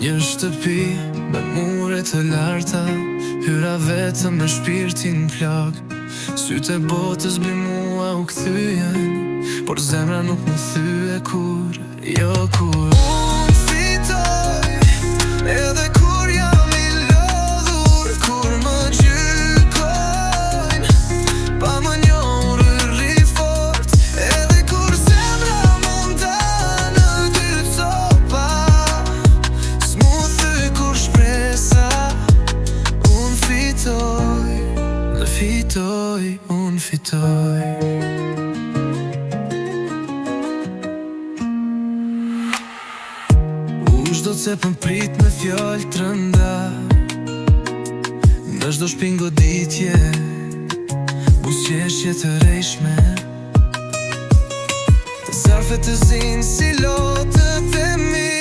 Një shtëpi me mure të larta, hyra vetëm me shpirtin plak. Sytë e botës bi mua u kthyen, por zemra nuk më thye kur, jo kur. Unë fitoj, edhe kur jam i lodhur, kur më gjykojnë, pa më njohur rri fort, edhe kur zemra mund ta në dy copa, s'mu thy kur shpresa. Unë fitoj, unë fitoj. Çdo cep më prit me fjallë të rënda, në çdo shpinë goditje, buzëqeshje të rejshme, të zarfet të zinë si lotët e mi,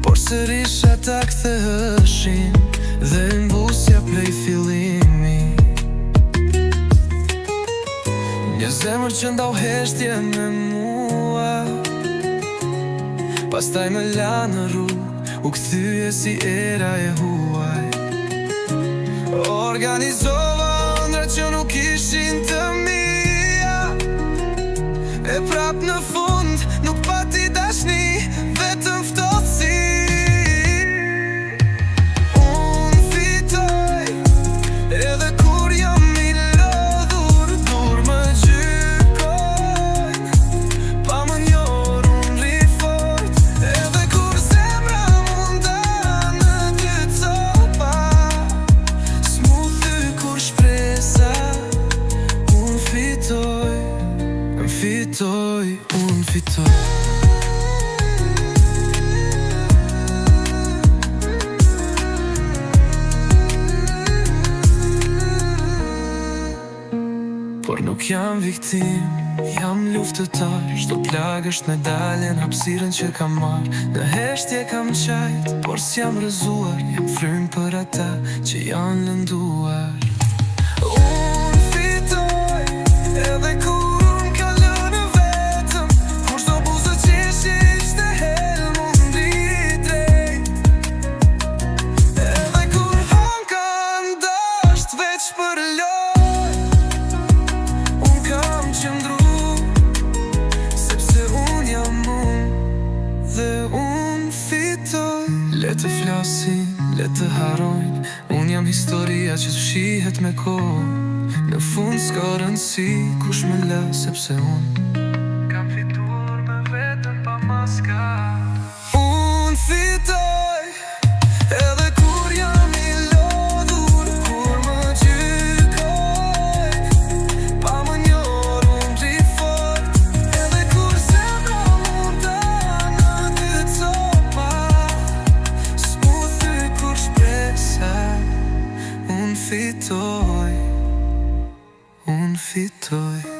por sërish ata ktheheshin dhe mbusja plej fillimi. Një zemër që ndau heshtje me mua, pastaj më la në rrugë, u kthye si era e huaj. Organizova ëndra që nuk ishin të mia, e prap në fund nuk pati dashni, vetëm ftotësi. Unë fitoj, edhe kur jam i lodhur, dur më gjykojnë, pa më njohur unë rri fort, edhe kur zemra mund ta në dy copa, s'mu thy kur shpresa. Unë fitoj, unë fitoj. Por nuk jam viktim, jam luftëtar. Çdo plagë është medalje në hapësirën që kam marrë. Në heshtje kam qajt, por s'jam rëzuar. Jam frymë për ata që janë lënduar. Unë fitoj, edhe kur unë ka lënë vetëm, kur çdo buzëqeshje ishte helmundi i drejt, edhe kur hanka ndasht veç për lojë, unë kam qëndru, sepse unë jam unë dhe unë fitoj. Le të flasin, le të harojnë, unë jam historia që të fshihet me kohë. Në fund s'ka rëndësi kush me la, sepse unë kam fituar me vetën pa maska. Unë fitoj, edhe kur jam i lodhur, kur më gjykojnë, pa më njohur unë rri fort, edhe kur zemra mund ta në dy copa, s'mu thy kur shpresa. Unë fitoj, unë fitoj.